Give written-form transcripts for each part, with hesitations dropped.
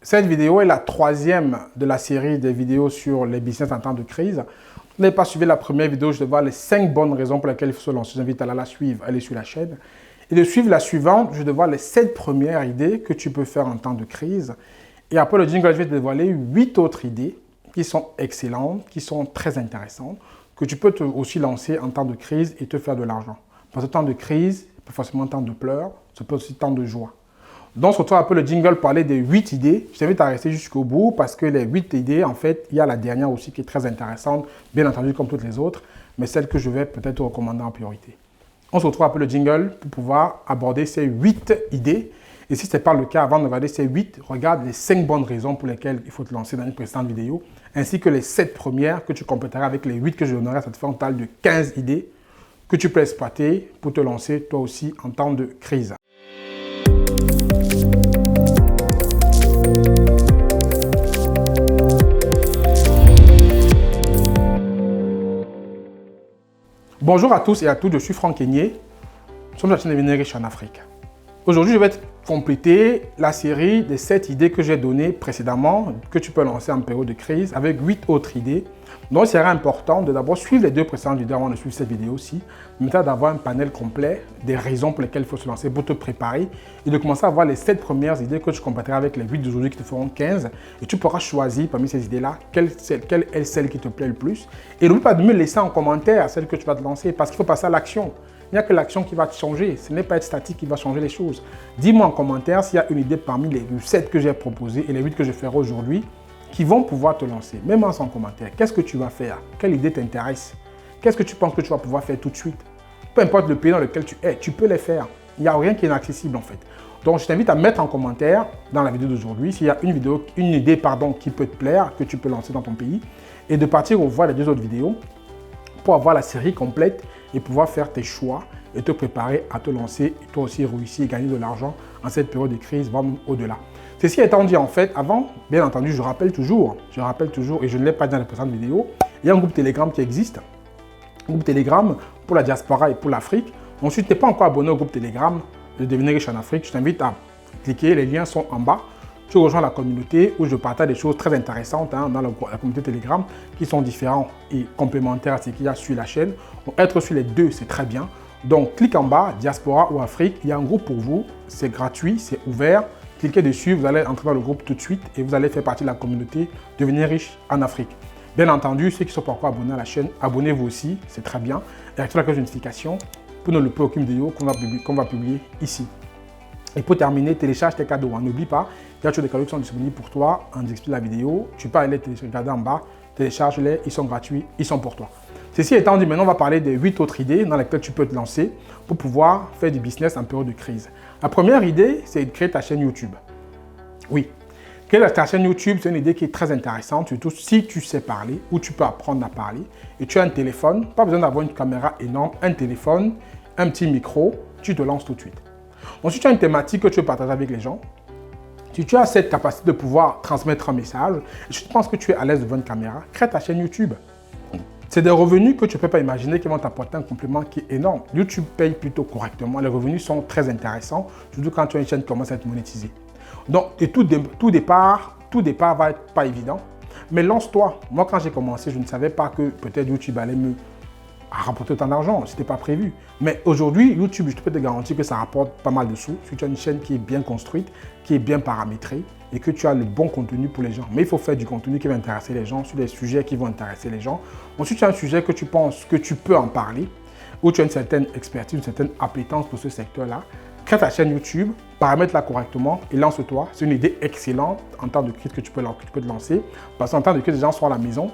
Cette vidéo est la troisième de la série des vidéos sur les business en temps de crise. Vous n'avez pas suivi la première vidéo, je te vois les 5 bonnes raisons pour lesquelles il faut se lancer. Je t'invite à la suivre, elle est sur la chaîne. Et de suivre la suivante, je te vois les 7 premières idées que tu peux faire en temps de crise. Et après le jingle, je vais te dévoiler 8 autres idées qui sont excellentes, qui sont très intéressantes, que tu peux aussi lancer en temps de crise et te faire de l'argent. Parce que temps de crise, pas forcément temps de pleurs, ça peut aussi temps de joie. Donc, on se retrouve un peu le jingle parler des 8 idées. Je t'invite à rester jusqu'au bout parce que les 8 idées, en fait, il y a la dernière aussi qui est très intéressante, bien entendu comme toutes les autres, mais celle que je vais peut-être te recommander en priorité. On se retrouve un peu le jingle pour pouvoir aborder ces 8 idées. Et si ce n'est pas le cas, avant de regarder ces 8, regarde les 5 bonnes raisons pour lesquelles il faut te lancer dans une précédente vidéo, ainsi que les 7 premières que tu compléteras avec les 8 que je donnerai. Ça te fait un total de 15 idées que tu peux exploiter pour te lancer toi aussi en temps de crise. Bonjour à tous et à toutes, je suis Franck Kenyé. Nous sommes la chaîne Devenir riche en Afrique. Aujourd'hui, je vais te compléter la série des 7 idées que j'ai données précédemment, que tu peux lancer en période de crise, avec 8 autres idées. Donc, il sera important de d'abord suivre les 2 précédentes vidéos avant de suivre cette vidéo aussi, maintenant d'avoir un panel complet des raisons pour lesquelles il faut se lancer pour te préparer et de commencer à voir les 7 premières idées que tu compléteras avec les 8 d'aujourd'hui qui te feront 15. Et tu pourras choisir parmi ces idées-là quelle est celle qui te plaît le plus. Et n'oublie pas de me laisser en commentaire celle que tu vas te lancer parce qu'il faut passer à l'action. Il n'y a que l'action qui va te changer. Ce n'est pas être statique qui va changer les choses. Dis-moi en commentaire s'il y a une idée parmi les 7 que j'ai proposées et les 8 que je ferai aujourd'hui qui vont pouvoir te lancer. Mets-moi en commentaire. Qu'est-ce que tu vas faire? Quelle idée t'intéresse? Qu'est-ce que tu penses que tu vas pouvoir faire tout de suite? Peu importe le pays dans lequel tu es, tu peux les faire. Il n'y a rien qui est inaccessible en fait. Donc, je t'invite à mettre en commentaire dans la vidéo d'aujourd'hui s'il y a une idée qui peut te plaire, que tu peux lancer dans ton pays et de partir voir les 2 autres vidéos pour avoir la série complète et pouvoir faire tes choix et te préparer à te lancer et toi aussi réussir et gagner de l'argent en cette période de crise, voire même au-delà. Ceci étant dit, en fait, avant, bien entendu, je rappelle toujours, et je ne l'ai pas dit dans les précédentes vidéos, il y a un groupe Telegram qui existe, un groupe Telegram pour la diaspora et pour l'Afrique. Ensuite, tu n'es pas encore abonné au groupe Telegram de Devenir riche en Afrique, je t'invite à cliquer, les liens sont en bas. Tu rejoins la communauté où je partage des choses très intéressantes dans la communauté Telegram qui sont différentes et complémentaires à ce qu'il y a sur la chaîne. Donc, être sur les 2, c'est très bien. Donc, clique en bas, diaspora ou Afrique, il y a un groupe pour vous, c'est gratuit, c'est ouvert. Cliquez dessus, vous allez entrer dans le groupe tout de suite et vous allez faire partie de la communauté Devenir riche en Afrique. Bien entendu, ceux qui ne sont pas encore abonnés à la chaîne, abonnez-vous aussi, c'est très bien. Et activez la cloche de notification pour ne louper aucune vidéo qu'on va publier ici. Et pour terminer, télécharge tes cadeaux. N'oublie pas, il y a toujours des cadeaux qui sont disponibles pour toi en description de la vidéo. Tu peux aller les télécharger en bas, télécharge-les, ils sont gratuits, ils sont pour toi. Ceci étant dit, maintenant on va parler des 8 autres idées dans lesquelles tu peux te lancer pour pouvoir faire du business en période de crise. La première idée, c'est de créer ta chaîne YouTube. Oui, créer ta chaîne YouTube, c'est une idée qui est très intéressante, surtout si tu sais parler ou tu peux apprendre à parler. Et tu as un téléphone, pas besoin d'avoir une caméra énorme, un téléphone, un petit micro, tu te lances tout de suite. Ensuite, tu as une thématique que tu veux partager avec les gens. Si tu as cette capacité de pouvoir transmettre un message, et je pense que tu es à l'aise devant une caméra, crée ta chaîne YouTube. C'est des revenus que tu ne peux pas imaginer qui vont t'apporter un complément qui est énorme. YouTube paye plutôt correctement. Les revenus sont très intéressants, surtout quand tu as une chaîne qui commence à être monétisée. Donc, et tout départ va être pas évident. Mais lance-toi. Moi, quand j'ai commencé, je ne savais pas que peut-être YouTube allait me rapporter autant d'argent. Ce n'était pas prévu. Mais aujourd'hui, YouTube, je peux te garantir que ça rapporte pas mal de sous. Si tu as une chaîne qui est bien construite, qui est bien paramétrée et que tu as le bon contenu pour les gens. Mais il faut faire du contenu qui va intéresser les gens, sur des sujets qui vont intéresser les gens. Ensuite, tu as un sujet que tu penses que tu peux en parler, où tu as une certaine expertise, une certaine appétence pour ce secteur-là. Crée ta chaîne YouTube, paramètre-la correctement et lance-toi. C'est une idée excellente en temps de crise que tu peux te lancer. Parce qu'en temps de crise, les gens sont à la maison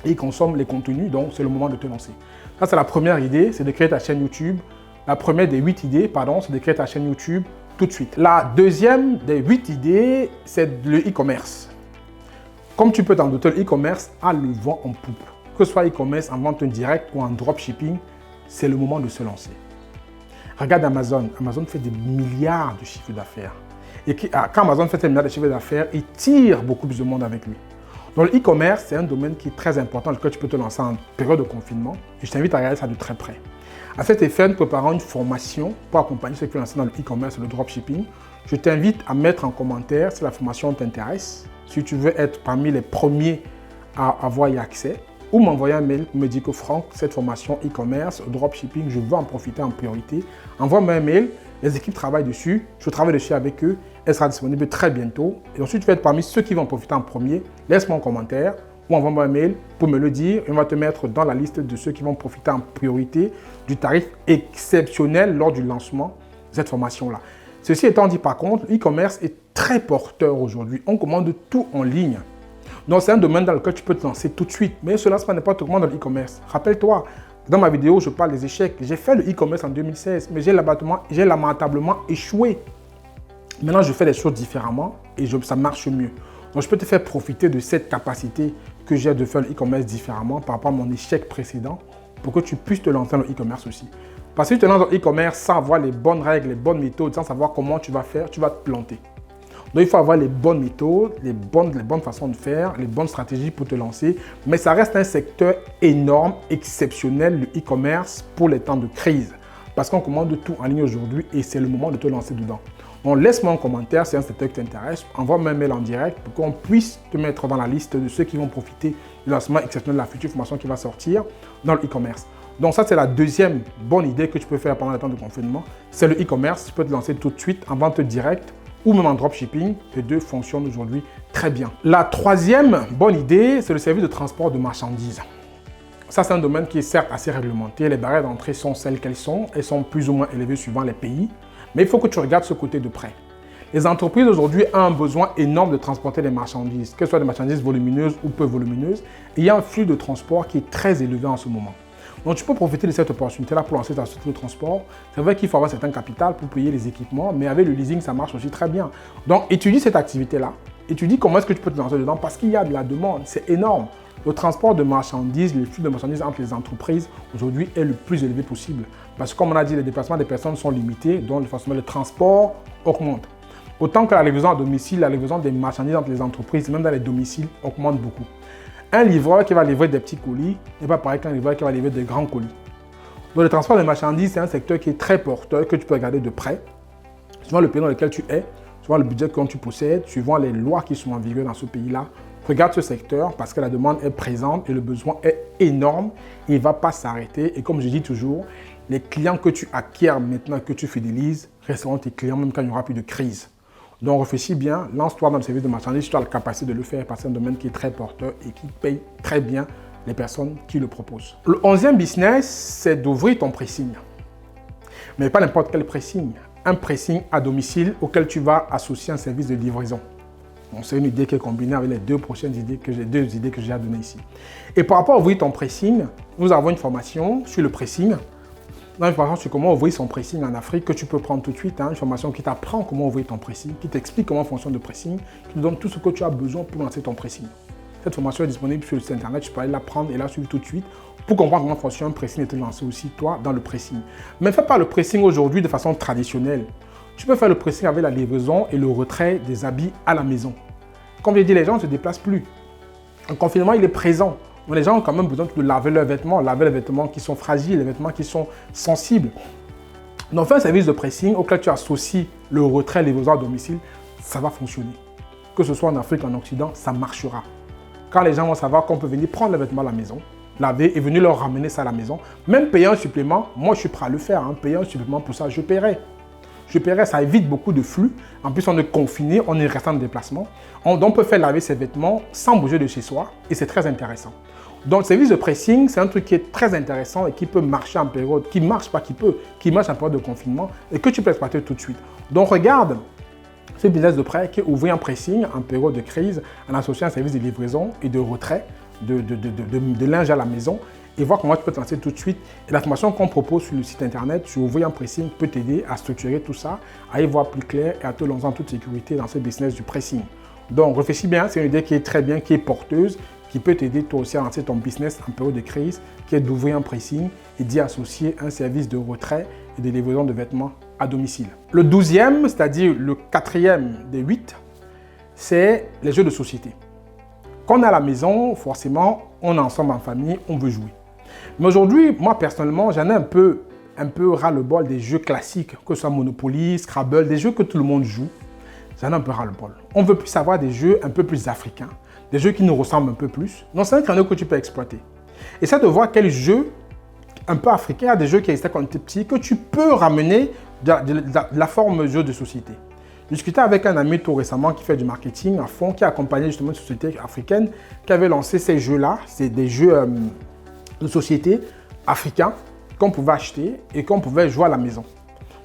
et ils consomment les contenus, donc c'est le moment de te lancer. Ça, c'est la première idée, c'est de créer ta chaîne YouTube. La première des 8 idées, c'est de créer ta chaîne YouTube tout de suite. La deuxième des 8 idées, c'est le e-commerce. Comme tu peux t'en douter, le e-commerce a le vent en poupe. Que ce soit e-commerce en vente directe ou en dropshipping, c'est le moment de se lancer. Regarde Amazon. Amazon fait des milliards de chiffres d'affaires. Et quand Amazon fait des milliards de chiffres d'affaires, il tire beaucoup plus de monde avec lui. Donc, le e-commerce, c'est un domaine qui est très important, dans lequel tu peux te lancer en période de confinement. Et je t'invite à regarder ça de très près. À cet effet, nous préparons une formation pour accompagner ceux qui veulent lancer dans le e-commerce et le dropshipping. Je t'invite à mettre en commentaire si la formation t'intéresse, si tu veux être parmi les premiers à avoir y accès, ou m'envoyer un mail pour me dire que Franck, cette formation e-commerce, dropshipping, je veux en profiter en priorité. Envoie-moi un mail, les équipes travaillent dessus, je travaille dessus avec eux, elle sera disponible très bientôt. Et ensuite, tu vas être parmi ceux qui vont en profiter en premier. Laisse-moi un commentaire ou envoie-moi un mail pour me le dire et on va te mettre dans la liste de ceux qui vont profiter en priorité du tarif exceptionnel lors du lancement de cette formation-là. Ceci étant dit, par contre, l'e-commerce est très porteur aujourd'hui. On commande tout en ligne. Donc, c'est un domaine dans lequel tu peux te lancer tout de suite. Mais ce lancement n'est pas tout le monde dans l'e-commerce. Rappelle-toi, dans ma vidéo, je parle des échecs. J'ai fait le e-commerce en 2016, mais j'ai lamentablement échoué. Maintenant, je fais les choses différemment et ça marche mieux. Donc, je peux te faire profiter de cette capacité que j'ai de faire le e-commerce différemment par rapport à mon échec précédent pour que tu puisses te lancer dans le e-commerce aussi. Parce que si tu te lances dans le e-commerce sans avoir les bonnes règles, les bonnes méthodes, sans savoir comment tu vas faire, tu vas te planter. Donc, il faut avoir les bonnes méthodes, les bonnes façons de faire, les bonnes stratégies pour te lancer. Mais ça reste un secteur énorme, exceptionnel, le e-commerce, pour les temps de crise. Parce qu'on commande tout en ligne aujourd'hui et c'est le moment de te lancer dedans. Donc, laisse-moi un commentaire si un secteur qui t'intéresse. Envoie-moi un mail en direct pour qu'on puisse te mettre dans la liste de ceux qui vont profiter du lancement exceptionnel de la future formation qui va sortir dans le e-commerce. Donc, ça, c'est la deuxième bonne idée que tu peux faire pendant le temps de confinement. C'est le e-commerce. Tu peux te lancer tout de suite en vente directe ou même en dropshipping. Les deux fonctionnent aujourd'hui très bien. La troisième bonne idée, c'est le service de transport de marchandises. Ça, c'est un domaine qui est certes assez réglementé. Les barrières d'entrée sont celles qu'elles sont. Elles sont plus ou moins élevées suivant les pays. Mais il faut que tu regardes ce côté de près. Les entreprises aujourd'hui ont un besoin énorme de transporter des marchandises, que ce soit des marchandises volumineuses ou peu volumineuses. Et il y a un flux de transport qui est très élevé en ce moment. Donc, tu peux profiter de cette opportunité-là pour lancer ta société de transport. C'est vrai qu'il faut avoir certain capital pour payer les équipements, mais avec le leasing, ça marche aussi très bien. Donc, étudie cette activité-là. Étudie comment est-ce que tu peux te lancer dedans parce qu'il y a de la demande. C'est énorme. Le transport de marchandises, le flux de marchandises entre les entreprises aujourd'hui est le plus élevé possible. Parce que comme on a dit, les déplacements des personnes sont limités, donc forcément le transport augmente. Autant que la livraison à domicile, la livraison des marchandises entre les entreprises, même dans les domiciles, augmente beaucoup. Un livreur qui va livrer des petits colis n'est pas pareil qu'un livreur qui va livrer des grands colis. Donc le transport des marchandises, c'est un secteur qui est très porteur, que tu peux regarder de près. Suivant le pays dans lequel tu es, suivant le budget que tu possèdes, suivant les lois qui sont en vigueur dans ce pays-là, regarde ce secteur parce que la demande est présente et le besoin est énorme. Il ne va pas s'arrêter. Et comme je dis toujours, les clients que tu acquiers maintenant, que tu fidélises, resteront tes clients même quand il n'y aura plus de crise. Donc réfléchis bien, lance-toi dans le service de marchandise, tu as la capacité de le faire parce que c'est un domaine qui est très porteur et qui paye très bien les personnes qui le proposent. Le 11e business, c'est d'ouvrir ton pressing. Mais pas n'importe quel pressing. Un pressing à domicile auquel tu vas associer un service de livraison. Bon, c'est une idée qui est combinée avec les deux idées que j'ai à donner ici. Et par rapport à ouvrir ton pressing, nous avons une formation sur le pressing. Une formation sur comment ouvrir son pressing en Afrique que tu peux prendre tout de suite. Une formation qui t'apprend comment ouvrir ton pressing, qui t'explique comment fonctionne le pressing, qui te donne tout ce que tu as besoin pour lancer ton pressing. Cette formation est disponible sur le site internet. Tu peux aller la prendre et la suivre tout de suite pour comprendre comment fonctionne un pressing et te lancer aussi toi dans le pressing. Mais fais pas le pressing aujourd'hui de façon traditionnelle. Tu peux faire le pressing avec la livraison et le retrait des habits à la maison. Comme je l'ai dit, les gens ne se déplacent plus. Le confinement, il est présent. Donc, les gens ont quand même besoin de laver leurs vêtements qui sont fragiles, les vêtements qui sont sensibles. Donc, fais un service de pressing auquel tu associes le retrait et livraison à domicile, ça va fonctionner. Que ce soit en Afrique ou en Occident, ça marchera. Quand les gens vont savoir qu'on peut venir prendre les vêtements à la maison, laver et venir leur ramener ça à la maison, même payer un supplément, moi je suis prêt à le faire, payer un supplément pour ça, je paierai. Ça évite beaucoup de flux. En plus, on est confiné, on est restant de déplacement. On peut faire laver ses vêtements sans bouger de chez soi et c'est très intéressant. Donc, le service de pressing, c'est un truc qui est très intéressant et qui peut marcher en période, qui marche en période de confinement et que tu peux exploiter tout de suite. Donc, regarde ce business de prêt qui est ouvrir un pressing en période de crise en associant un service de livraison et de retrait de linge à la maison et voir comment tu peux te lancer tout de suite. Et la formation qu'on propose sur le site internet sur ouvrir un pressing peut t'aider à structurer tout ça, à y voir plus clair et à te lancer en toute sécurité dans ce business du pressing. Donc, réfléchis bien, c'est une idée qui est très bien, qui est porteuse, qui peut t'aider toi aussi à lancer ton business en période de crise, qui est d'ouvrir un pressing et d'y associer un service de retrait et de livraison de vêtements à domicile. Le 12e, c'est-à-dire le 4e des 8, c'est les jeux de société. Quand on est à la maison, forcément, on est ensemble en famille, on veut jouer. Mais aujourd'hui, moi personnellement, j'en ai un peu un peu ras-le-bol des jeux classiques, que ce soit Monopoly, Scrabble, des jeux que tout le monde joue. J'en ai un peu ras-le-bol. On veut plus avoir des jeux un peu plus africains, des jeux qui nous ressemblent un peu plus. Donc c'est un créneau que tu peux exploiter. Essaie de voir quels jeux un peu africains, il y a des jeux qui existaient quand on était petit, que tu peux ramener de la forme jeu de société. J'ai discuté avec un ami tout récemment qui fait du marketing à fond, qui a accompagné justement une société africaine qui avait lancé ces jeux-là. C'est des jeux de société africains qu'on pouvait acheter et qu'on pouvait jouer à la maison.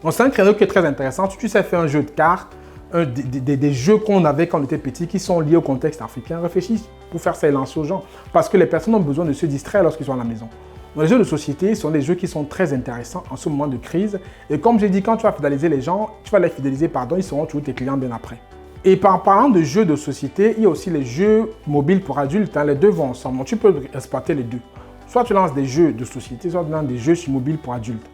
Donc c'est un créneau qui est très intéressant. Si tu sais faire un jeu de cartes, des jeux qu'on avait quand on était petit qui sont liés au contexte africain, réfléchis pour faire ça et lancer aux gens. Parce que les personnes ont besoin de se distraire lorsqu'ils sont à la maison. Les jeux de société sont des jeux qui sont très intéressants en ce moment de crise. Et comme j'ai dit, quand tu vas fidéliser les gens, ils seront toujours tes clients bien après. Et par parlant de jeux de société, il y a aussi les jeux mobiles pour adultes. Les deux vont ensemble. Donc tu peux exploiter les deux. Soit tu lances des jeux de société, soit tu lances des jeux sur mobile pour adultes.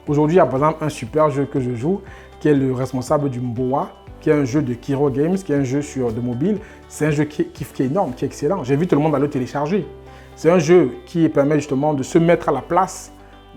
Aujourd'hui, il y a par exemple un super jeu que je joue, qui est le responsable du Mboa, qui est un jeu de Kiro Games, qui est un jeu de mobile. C'est un jeu qui est énorme, qui est excellent. J'ai vu tout le monde aller le télécharger. C'est un jeu qui permet justement de se mettre à la place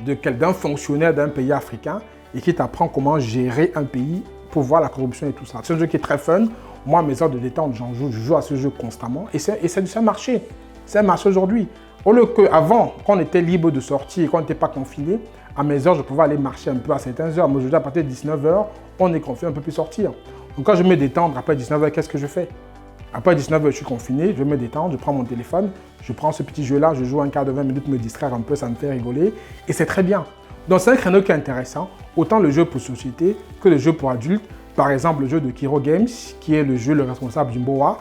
d'un fonctionnaire d'un pays africain et qui t'apprend comment gérer un pays pour voir la corruption et tout ça. C'est un jeu qui est très fun. Moi, à mes heures de détente, je joue à ce jeu constamment et c'est un marché. C'est un marché aujourd'hui. Au lieu qu'avant, quand on était libre de sortir et qu'on n'était pas confiné, à mes heures, je pouvais aller marcher un peu à certaines heures. Mais aujourd'hui, à partir de 19h, on est confiné, on ne peut plus sortir. Donc quand je me détends après 19h, qu'est-ce que je fais? Après 19h, je suis confiné, je me détends, je prends mon téléphone, je prends ce petit jeu-là, je joue un quart de 20 minutes, me distraire un peu, ça me fait rigoler et c'est très bien. Donc c'est un créneau qui est intéressant, autant le jeu pour société que le jeu pour adultes. Par exemple, le jeu de Kiro Games, qui est le jeu Le Responsable du Mboa,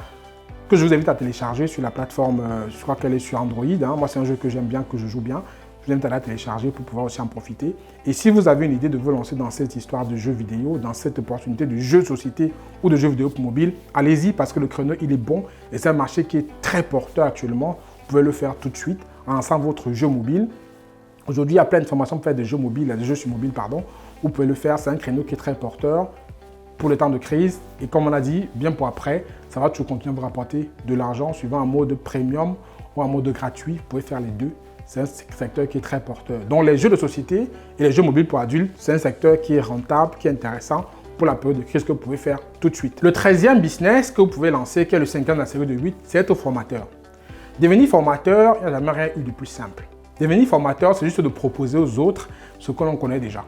que je vous invite à télécharger sur la plateforme, je crois qu'elle est sur Android. Moi, c'est un jeu que j'aime bien, que je joue bien. Je vous invite à la télécharger pour pouvoir aussi en profiter. Et si vous avez une idée de vous lancer dans cette histoire de jeux vidéo, dans cette opportunité de jeux de société ou de jeux vidéo pour mobile, allez-y parce que le créneau, il est bon et c'est un marché qui est très porteur actuellement. Vous pouvez le faire tout de suite en lançant votre jeu mobile. Aujourd'hui, il y a plein de formations pour faire des jeux mobiles, des jeux sur mobile, pardon. Vous pouvez le faire, c'est un créneau qui est très porteur pour le temps de crise. Et comme on a dit, bien pour après, ça va toujours continuer à vous rapporter de l'argent suivant un mode premium ou un mode gratuit. Vous pouvez faire les deux. C'est un secteur qui est très porteur. Donc les jeux de société et les jeux mobiles pour adultes, c'est un secteur qui est rentable, qui est intéressant pour la période de crise que vous pouvez faire tout de suite. Le 13e business que vous pouvez lancer, qui est le 5e de la série de 8, c'est être formateur. Devenir formateur, il n'y a jamais rien eu de plus simple. Devenir formateur, c'est juste de proposer aux autres ce que l'on connaît déjà.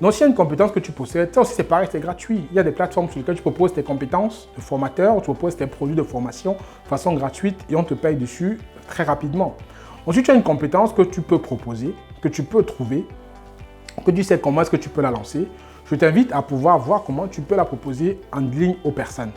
Donc s'il y a une compétence que tu possèdes, ça aussi c'est pareil, c'est gratuit. Il y a des plateformes sur lesquelles tu proposes tes compétences de formateur, tu proposes tes produits de formation de façon gratuite et on te paye dessus très rapidement. Ensuite, tu as une compétence que tu peux proposer, que tu peux trouver, que tu sais comment est-ce que tu peux la lancer. Je t'invite à pouvoir voir comment tu peux la proposer en ligne aux personnes.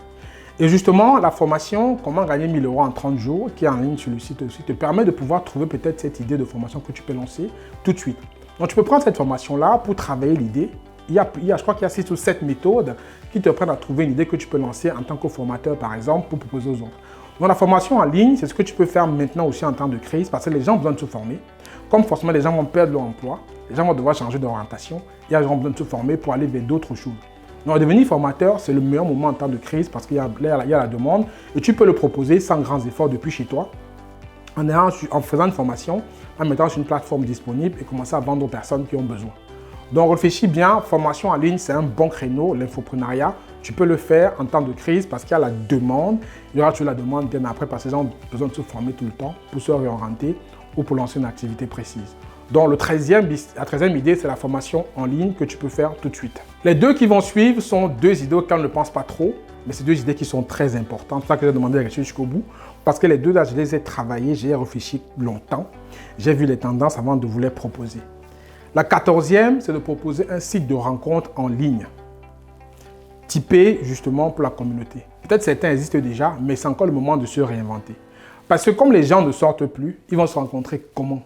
Et justement, la formation « Comment gagner 1000 € en 30 jours » qui est en ligne sur le site aussi, te permet de pouvoir trouver peut-être cette idée de formation que tu peux lancer tout de suite. Donc, tu peux prendre cette formation-là pour travailler l'idée. Je crois qu'il y a 6 ou 7 méthodes qui te prennent à trouver une idée que tu peux lancer en tant que formateur, par exemple, pour proposer aux autres. Donc, la formation en ligne, c'est ce que tu peux faire maintenant aussi en temps de crise parce que les gens ont besoin de se former. Comme forcément, les gens vont perdre leur emploi, les gens vont devoir changer d'orientation et ils auront besoin de se former pour aller vers d'autres choses. Donc, devenir formateur, c'est le meilleur moment en temps de crise parce qu'il y a la demande et tu peux le proposer sans grands efforts depuis chez toi en faisant une formation, en mettant sur une plateforme disponible et commencer à vendre aux personnes qui ont besoin. Donc, réfléchis bien, formation en ligne, c'est un bon créneau, l'infoprenariat. Tu peux le faire en temps de crise parce qu'il y a la demande. Il y aura toujours la demande bien après parce que les gens ont besoin de se former tout le temps pour se réorienter ou pour lancer une activité précise. Donc, la 13e idée, c'est la formation en ligne que tu peux faire tout de suite. Les deux qui vont suivre sont deux idées auxquelles on ne pense pas trop, mais c'est deux idées qui sont très importantes. C'est pour ça que j'ai demandé de rester jusqu'au bout. Parce que les deux là, je les ai travaillées, j'ai réfléchi longtemps. J'ai vu les tendances avant de vous les proposer. La 14e, c'est de proposer un site de rencontre en ligne, typé justement pour la communauté. Peut-être certains existent déjà, mais c'est encore le moment de se réinventer. Parce que comme les gens ne sortent plus, ils vont se rencontrer comment?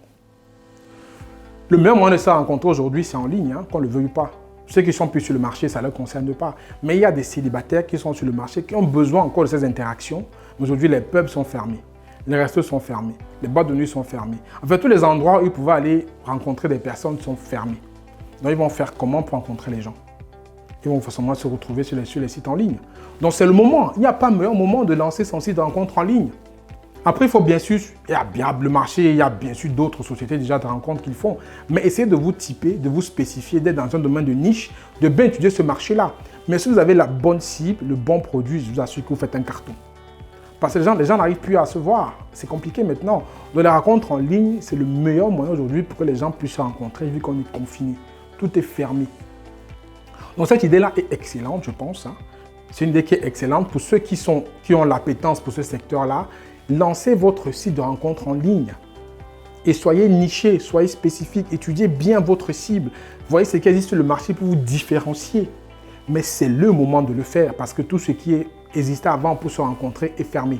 Le meilleur moyen de se rencontrer aujourd'hui, c'est en ligne, qu'on ne le veuille pas. Ceux qui ne sont plus sur le marché, ça ne les concerne pas. Mais il y a des célibataires qui sont sur le marché, qui ont besoin encore de ces interactions. Aujourd'hui, les pubs sont fermés, les restos sont fermés, les boîtes de nuit sont fermées. En fait, tous les endroits où ils pouvaient aller rencontrer des personnes sont fermés. Donc, ils vont faire comment pour rencontrer les gens? Ils vont forcément se retrouver sur les sites en ligne. Donc, c'est le moment. Il n'y a pas meilleur moment de lancer son site de rencontre en ligne. Après, il faut bien sûr, il y a bien le marché, il y a bien sûr d'autres sociétés déjà de rencontres qu'ils font. Mais essayez de vous typer, de vous spécifier, d'être dans un domaine de niche, de bien étudier ce marché-là. Mais si vous avez la bonne cible, le bon produit, je vous assure que vous faites un carton. Parce que les gens n'arrivent plus à se voir. C'est compliqué maintenant. Donc, les rencontres en ligne, c'est le meilleur moyen aujourd'hui pour que les gens puissent se rencontrer vu qu'on est confiné. Tout est fermé. Donc, cette idée-là est excellente, je pense. C'est une idée qui est excellente pour ceux qui ont l'appétence pour ce secteur-là. Lancez votre site de rencontre en ligne et soyez niché, soyez spécifique, étudiez bien votre cible. Voyez ce qui existe sur le marché pour vous différencier. Mais c'est le moment de le faire parce que tout ce qui existait avant pour se rencontrer est fermé.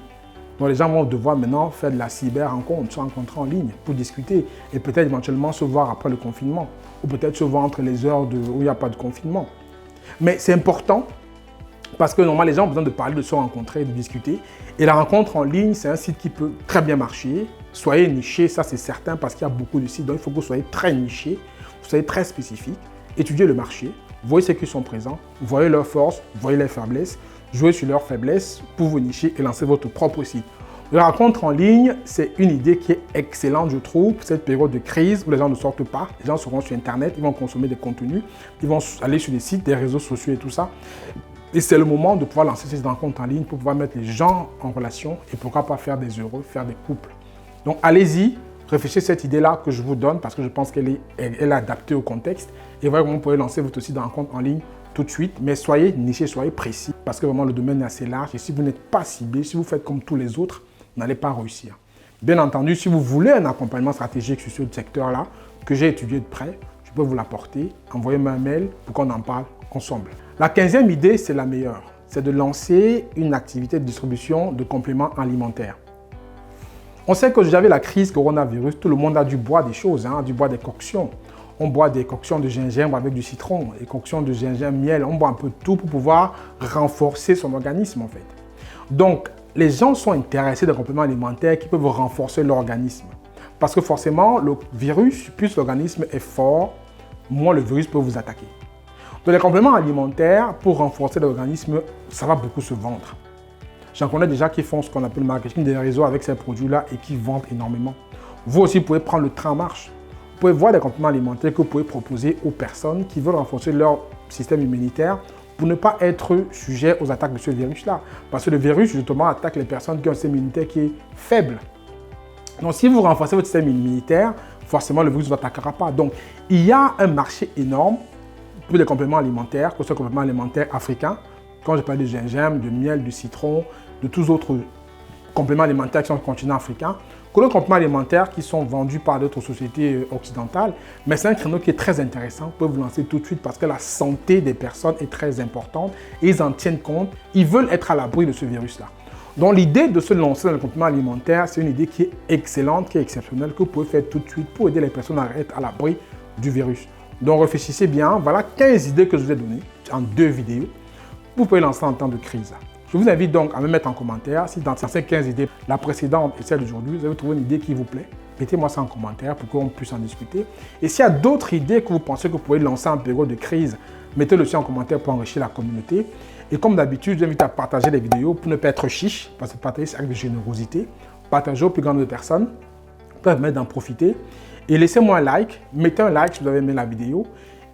Donc les gens vont devoir maintenant faire de la cyber-rencontre, se rencontrer en ligne pour discuter et peut-être éventuellement se voir après le confinement ou peut-être se voir entre les heures où il n'y a pas de confinement. Mais c'est important parce que normalement les gens ont besoin de parler, de se rencontrer, de discuter. Et la rencontre en ligne, c'est un site qui peut très bien marcher. Soyez niché, ça c'est certain parce qu'il y a beaucoup de sites. Donc il faut que vous soyez très niché, vous soyez très spécifique. Étudiez le marché, voyez ceux qui sont présents, voyez leurs forces, voyez leurs faiblesses, jouez sur leurs faiblesses pour vous nicher et lancer votre propre site. La rencontre en ligne, c'est une idée qui est excellente, je trouve, pour cette période de crise où les gens ne sortent pas. Les gens seront sur Internet, ils vont consommer des contenus, ils vont aller sur des sites, des réseaux sociaux et tout ça. Et c'est le moment de pouvoir lancer ces rencontres en ligne pour pouvoir mettre les gens en relation et pourquoi pas faire des heureux, faire des couples. Donc allez-y, réfléchissez à cette idée-là que je vous donne parce que je pense qu'elle est adaptée au contexte. Et voyez comment vous pouvez lancer votre site de rencontre en ligne tout de suite. Mais soyez niché, soyez précis parce que vraiment le domaine est assez large. Et si vous n'êtes pas ciblé, si vous faites comme tous les autres, vous n'allez pas réussir. Bien entendu, si vous voulez un accompagnement stratégique sur ce secteur-là que j'ai étudié de près, je peux vous l'apporter. Envoyez-moi un mail pour qu'on en parle ensemble. La 15e idée, c'est la meilleure. C'est de lancer une activité de distribution de compléments alimentaires. On sait que j'avais la crise coronavirus, tout le monde a dû boire des choses, dû boire des coctions. On boit des coctions de gingembre avec du citron, des coctions de gingembre miel, on boit un peu de tout pour pouvoir renforcer son organisme en fait. Donc, les gens sont intéressés des compléments alimentaires qui peuvent renforcer l'organisme. Parce que forcément, le virus, plus l'organisme est fort, moins le virus peut vous attaquer. Donc, les compléments alimentaires, pour renforcer l'organisme, ça va beaucoup se vendre. J'en connais déjà qui font ce qu'on appelle le marketing des réseaux avec ces produits-là et qui vendent énormément. Vous aussi, vous pouvez prendre le train en marche. Vous pouvez voir des compléments alimentaires que vous pouvez proposer aux personnes qui veulent renforcer leur système immunitaire pour ne pas être sujet aux attaques de ce virus-là. Parce que le virus, justement, attaque les personnes qui ont un système immunitaire qui est faible. Donc, si vous renforcez votre système immunitaire, forcément, le virus ne vous attaquera pas. Donc, il y a un marché énorme pour les compléments alimentaires, que ce soit compléments alimentaires africains, quand je parle de gingembre, de miel, de citron, de tous autres compléments alimentaires qui sont sur le continent africain, que les compléments alimentaires qui sont vendus par d'autres sociétés occidentales, mais c'est un créneau qui est très intéressant, vous pouvez vous lancer tout de suite parce que la santé des personnes est très importante et ils en tiennent compte, ils veulent être à l'abri de ce virus-là. Donc l'idée de se lancer dans le complément alimentaire, c'est une idée qui est excellente, qui est exceptionnelle, que vous pouvez faire tout de suite pour aider les personnes à être à l'abri du virus. Donc réfléchissez bien, voilà 15 idées que je vous ai données en 2 vidéos. Vous pouvez lancer en temps de crise. Je vous invite donc à me mettre en commentaire si dans ces 15 idées, la précédente et celle d'aujourd'hui, vous avez trouvé une idée qui vous plaît. Mettez-moi ça en commentaire pour qu'on puisse en discuter. Et s'il y a d'autres idées que vous pensez que vous pouvez lancer en période de crise, mettez-le aussi en commentaire pour enrichir la communauté. Et comme d'habitude, je vous invite à partager les vidéos pour ne pas être chiche, parce que partager c'est avec de générosité. Partagez au plus grand nombre de personnes pour permettre d'en profiter. Et laissez-moi un like, mettez un like si vous avez aimé la vidéo.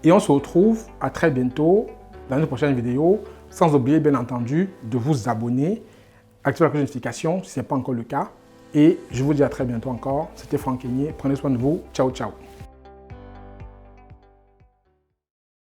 Et on se retrouve à très bientôt dans une prochaine vidéo. Sans oublier, bien entendu, de vous abonner, activer la cloche de notification si ce n'est pas encore le cas. Et je vous dis à très bientôt encore. C'était Franck Kenyé. Prenez soin de vous. Ciao, ciao.